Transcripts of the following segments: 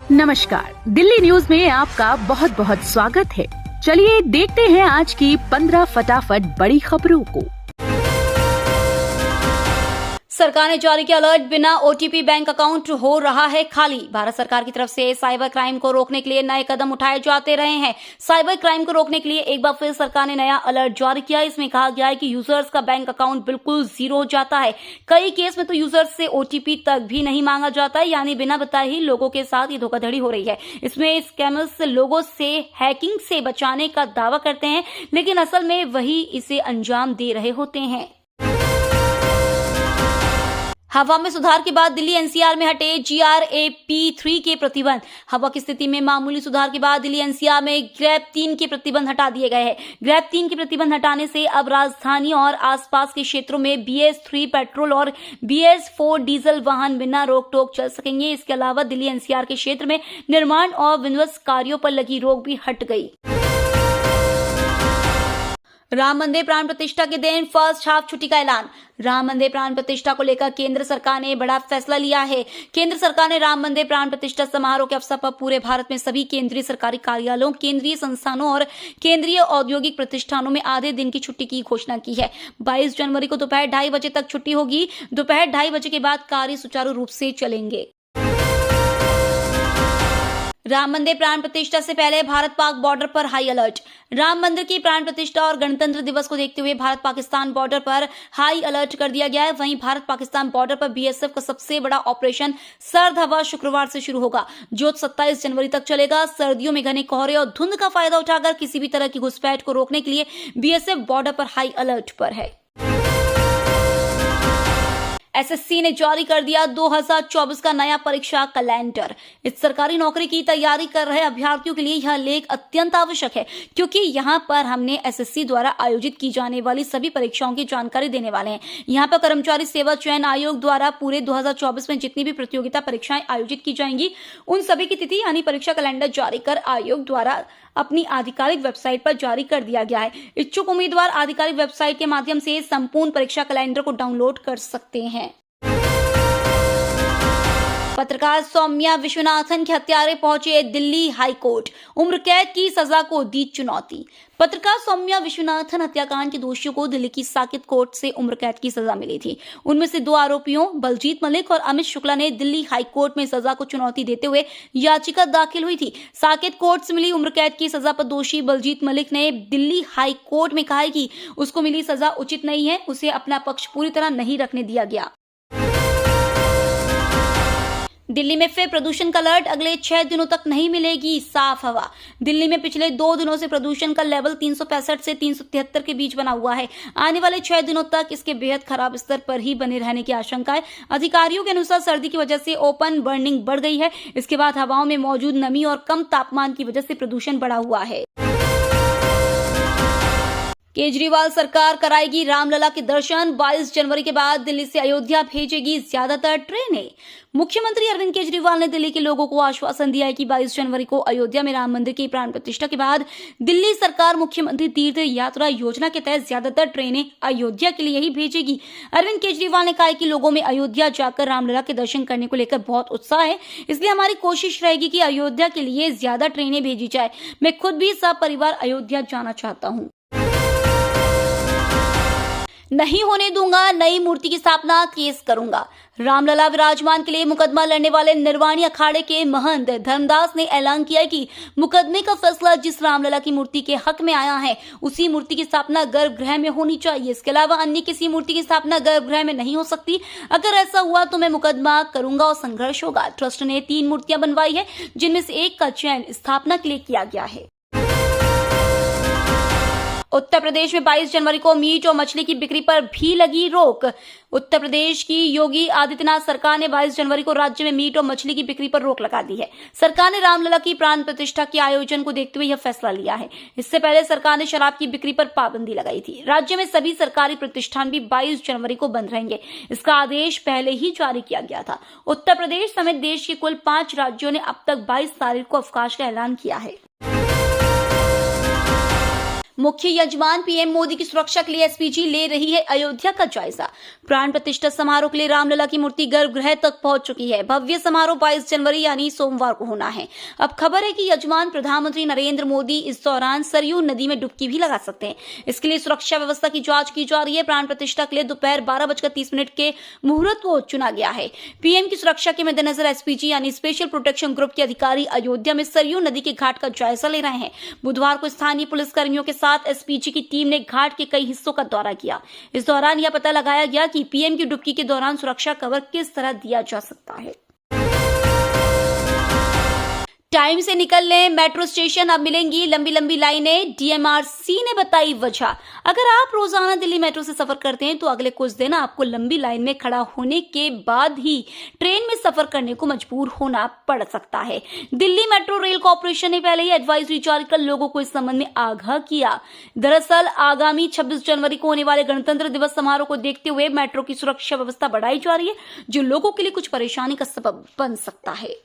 नमस्कार, दिल्ली न्यूज में आपका बहुत बहुत स्वागत है। चलिए देखते हैं आज की 15 फटाफट बड़ी खबरों को। सरकार ने जारी किया अलर्ट, बिना ओटीपी बैंक अकाउंट हो रहा है खाली। भारत सरकार की तरफ से साइबर क्राइम को रोकने के लिए नए कदम उठाए जाते रहे हैं। साइबर क्राइम को रोकने के लिए एक बार फिर सरकार ने नया अलर्ट जारी किया। इसमें कहा गया है कि यूजर्स का बैंक अकाउंट बिल्कुल जीरो हो जाता है। कई केस में तो यूजर्स से ओटीपी तक भी नहीं मांगा जाता है, यानी बिना बताए ही लोगों के साथ ये धोखाधड़ी हो रही है। इसमें स्कैमर्स लोगों से हैकिंग से बचाने का दावा करते हैं, लेकिन असल में वही इसे अंजाम दे रहे होते हैं। हवा में सुधार के बाद दिल्ली एनसीआर में हटे GRAP3 के प्रतिबंध। हवा की स्थिति में मामूली सुधार के बाद दिल्ली एनसीआर में GRAP3 के प्रतिबंध हटा दिए गए हैं। GRAP3 के प्रतिबंध हटाने से अब राजधानी और आसपास के क्षेत्रों में BS3 पेट्रोल और BS4 डीजल वाहन बिना रोक टोक चल सकेंगे। इसके अलावा दिल्ली एनसीआर के क्षेत्र में निर्माण और विध्वंस कार्यों पर लगी रोक भी हट गई। राम मंदिर प्राण प्रतिष्ठा के दिन फर्स्ट हाफ छुट्टी का ऐलान। राम मंदिर प्राण प्रतिष्ठा को लेकर केंद्र सरकार ने बड़ा फैसला लिया है। केंद्र सरकार ने राम मंदिर प्राण प्रतिष्ठा समारोह के अवसर पर पूरे भारत में सभी केंद्रीय सरकारी कार्यालयों, केंद्रीय संस्थानों और केंद्रीय औद्योगिक प्रतिष्ठानों में आधे दिन की छुट्टी की घोषणा की है। 22 जनवरी को दोपहर 2:30 बजे तक छुट्टी होगी। दोपहर 2:30 बजे के बाद कार्य सुचारू रूप से चलेंगे। राम मंदिर प्राण प्रतिष्ठा से पहले भारत पाक बॉर्डर पर हाई अलर्ट। राम मंदिर की प्राण प्रतिष्ठा और गणतंत्र दिवस को देखते हुए भारत पाकिस्तान बॉर्डर पर हाई अलर्ट कर दिया गया है। वहीं भारत पाकिस्तान बॉर्डर पर बीएसएफ का सबसे बड़ा ऑपरेशन सर्द हवा शुक्रवार से शुरू होगा, जो 27 जनवरी तक चलेगा। सर्दियों में घने कोहरे और धुंध का फायदा उठाकर किसी भी तरह की घुसपैठ को रोकने के लिए बीएसएफ बॉर्डर पर हाई अलर्ट पर है। एसएससी ने जारी कर दिया 2024 का नया परीक्षा कैलेंडर। इस सरकारी नौकरी की तैयारी कर रहे अभ्यर्थियों के लिए यह लेख अत्यंत आवश्यक है, क्योंकि यहां पर हमने एसएससी द्वारा आयोजित की जाने वाली सभी परीक्षाओं की जानकारी देने वाले हैं। यहां पर कर्मचारी सेवा चयन आयोग द्वारा पूरे 2024 में जितनी भी प्रतियोगिता परीक्षाएं आयोजित की जाएंगी, उन सभी की तिथि यानी परीक्षा कैलेंडर जारी कर आयोग द्वारा अपनी आधिकारिक वेबसाइट पर जारी कर दिया गया है। इच्छुक उम्मीदवार आधिकारिक वेबसाइट के माध्यम से संपूर्ण परीक्षा कैलेंडर को डाउनलोड कर सकते हैं। पत्रकार सौम्या विश्वनाथन के हत्यारे पहुंचे दिल्ली हाई कोर्ट। उम्र कैद की सजा को दी चुनौती। पत्रकार सौम्या विश्वनाथन हत्याकांड के दोषियों को दिल्ली की साकेत कोर्ट से उम्र कैद की सजा मिली थी। उनमें से 2 आरोपियों बलजीत मलिक और अमित शुक्ला ने दिल्ली हाई कोर्ट में सजा को चुनौती देते हुए याचिका दाखिल हुई थी। साकेत कोर्ट से मिली उम्र कैद की सजा पर दोषी बलजीत मलिक ने दिल्ली हाई कोर्ट में कहा है कि उसको मिली सजा उचित नहीं है, उसे अपना पक्ष पूरी तरह नहीं रखने दिया गया। दिल्ली में फिर प्रदूषण का अलर्ट, अगले 6 दिनों तक नहीं मिलेगी साफ हवा। दिल्ली में पिछले 2 दिनों से प्रदूषण का लेवल 365 से 373 के बीच बना हुआ है। आने वाले 6 दिनों तक इसके बेहद खराब स्तर पर ही बने रहने की आशंका है। अधिकारियों के अनुसार सर्दी की वजह से ओपन बर्निंग बढ़ गई है। इसके बाद हवाओं में मौजूद नमी और कम तापमान की वजह से प्रदूषण बढ़ा हुआ है। केजरीवाल सरकार कराएगी रामलला के दर्शन। 22 जनवरी के बाद दिल्ली से अयोध्या भेजेगी ज्यादातर ट्रेनें। मुख्यमंत्री अरविंद केजरीवाल ने दिल्ली के लोगों को आश्वासन दिया है कि 22 जनवरी को अयोध्या में राम मंदिर की प्राण प्रतिष्ठा के बाद दिल्ली सरकार मुख्यमंत्री तीर्थ यात्रा योजना के तहत ज्यादातर ट्रेनें अयोध्या के लिए ही भेजेगी। अरविंद केजरीवाल ने कहा कि लोगों में अयोध्या जाकर रामलला के दर्शन करने को लेकर बहुत उत्साह है, इसलिए हमारी कोशिश रहेगी कि अयोध्या के लिए ज्यादा ट्रेनें भेजी जाए। मैं खुद भी सपरिवार अयोध्या जाना चाहता हूँ। नहीं होने दूंगा, नई मूर्ति की स्थापना, केस करूंगा। रामलला विराजमान के लिए मुकदमा लड़ने वाले निर्वाणी अखाड़े के महंत धर्मदास ने ऐलान किया कि मुकदमे का फैसला जिस रामलला की मूर्ति के हक में आया है, उसी मूर्ति की स्थापना गर्भगृह में होनी चाहिए। इसके अलावा अन्य किसी मूर्ति की स्थापना गर्भगृह में नहीं हो सकती। अगर ऐसा हुआ तो मैं मुकदमा करूंगा और संघर्ष होगा। ट्रस्ट ने 3 मूर्तियां बनवाई है, जिनमें से एक का चयन स्थापना के लिए किया गया है। उत्तर प्रदेश में 22 जनवरी को मीट और मछली की बिक्री पर भी लगी रोक। उत्तर प्रदेश की योगी आदित्यनाथ सरकार ने 22 जनवरी को राज्य में मीट और मछली की बिक्री पर रोक लगा दी है। सरकार ने रामलला की प्राण प्रतिष्ठा के आयोजन को देखते हुए यह फैसला लिया है। इससे पहले सरकार ने शराब की बिक्री पर पाबंदी लगाई थी। राज्य में सभी सरकारी प्रतिष्ठान भी 22 जनवरी को बंद रहेंगे। इसका आदेश पहले ही जारी किया गया था। उत्तर प्रदेश समेत देश के कुल 5 राज्यों ने अब तक 22 तारीख को अवकाश का ऐलान किया है। मुख्य यजमान पीएम मोदी की सुरक्षा के लिए एसपीजी ले रही है अयोध्या का जायजा। प्राण प्रतिष्ठा समारोह के लिए रामलला की मूर्ति गर्भगृह तक पहुंच चुकी है। भव्य समारोह 22 जनवरी यानी सोमवार को होना है। अब खबर है कि यजमान प्रधानमंत्री नरेंद्र मोदी इस दौरान सरयू नदी में डुबकी भी लगा सकते हैं। इसके लिए सुरक्षा व्यवस्था की जांच की जा रही है। प्राण प्रतिष्ठा के लिए दोपहर 12:30 के मुहूर्त को चुना गया है। पीएम की सुरक्षा के मद्देनजर एसपीजी यानी स्पेशल प्रोटेक्शन ग्रुप के अधिकारी अयोध्या में सरयू नदी के घाट का जायजा ले रहे हैं। बुधवार को स्थानीय पुलिस कर्मियों के साथ एसपीजी की टीम ने घाट के कई हिस्सों का दौरा किया। इस दौरान यह पता लगाया गया कि पीएम की डुबकी के दौरान सुरक्षा कवर किस तरह दिया जा सकता है। टाइम से निकल लें मेट्रो स्टेशन, अब मिलेंगी लंबी लंबी लाइनें, डीएमआरसी ने बताई वजह। अगर आप रोजाना दिल्ली मेट्रो से सफर करते हैं तो अगले कुछ दिन आपको लंबी लाइन में खड़ा होने के बाद ही ट्रेन में सफर करने को मजबूर होना पड़ सकता है। दिल्ली मेट्रो रेल कॉर्पोरेशन ने पहले ही एडवाइजरी जारी कर लोगों को इस संबंध में आगाह किया। दरअसल आगामी 26 जनवरी को होने वाले गणतंत्र दिवस समारोह को देखते हुए मेट्रो की सुरक्षा व्यवस्था बढ़ाई जा रही है, जो लोगों के लिए कुछ परेशानी का सबब बन सकता है।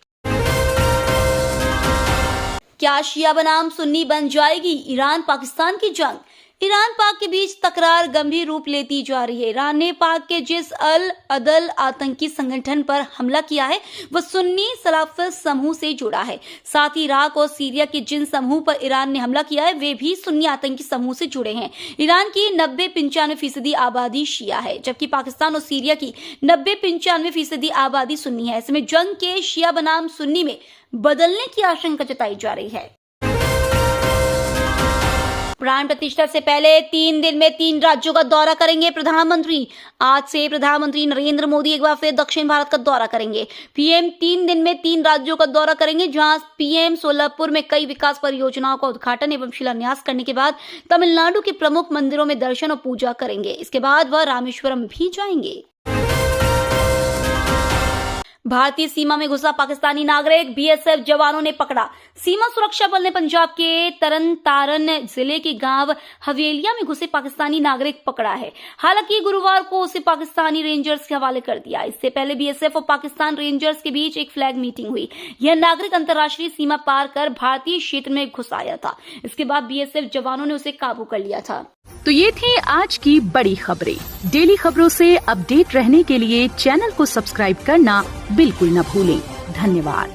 क्या शिया बनाम सुन्नी बन जाएगी ईरान पाकिस्तान की जंग? ईरान पाक के बीच तकरार गंभीर रूप लेती जा रही है। ईरान ने पाक के जिस अल अदल आतंकी संगठन पर हमला किया है वह सुन्नी सलाफिस्ट समूह से जुड़ा है। साथ ही इराक और सीरिया के जिन समूह पर ईरान ने हमला किया है वे भी सुन्नी आतंकी समूह से जुड़े हैं। ईरान की 90-95% आबादी शिया है, जबकि पाकिस्तान और सीरिया की 90-95% आबादी सुन्नी है। ऐसे में जंग के शिया बनाम सुन्नी में बदलने की आशंका जताई जा रही है। प्राण प्रतिष्ठा से पहले 3 दिन में 3 राज्यों का दौरा करेंगे प्रधानमंत्री। आज से प्रधानमंत्री नरेंद्र मोदी एक बार फिर दक्षिण भारत का दौरा करेंगे। पीएम 3 दिन में 3 राज्यों का दौरा करेंगे, जहां पीएम सोलापुर में कई विकास परियोजनाओं का उद्घाटन एवं शिलान्यास करने के बाद तमिलनाडु के प्रमुख मंदिरों में दर्शन और पूजा करेंगे। इसके बाद वह रामेश्वरम भी जाएंगे। भारतीय सीमा में घुसा पाकिस्तानी नागरिक बीएसएफ जवानों ने पकड़ा। सीमा सुरक्षा बल ने पंजाब के तरन तारन जिले के गांव हवेलिया में घुसे पाकिस्तानी नागरिक पकड़ा है। हालांकि गुरुवार को उसे पाकिस्तानी रेंजर्स के हवाले कर दिया। इससे पहले बीएसएफ और पाकिस्तान रेंजर्स के बीच एक फ्लैग मीटिंग हुई। यह नागरिक अंतर्राष्ट्रीय सीमा पार कर भारतीय क्षेत्र में घुस आया था। इसके बाद बीएसएफ जवानों ने उसे काबू कर लिया था। तो ये थी आज की बड़ी खबरें। डेली खबरों से अपडेट रहने के लिए चैनल को सब्सक्राइब करना बिल्कुल न भूलें। धन्यवाद।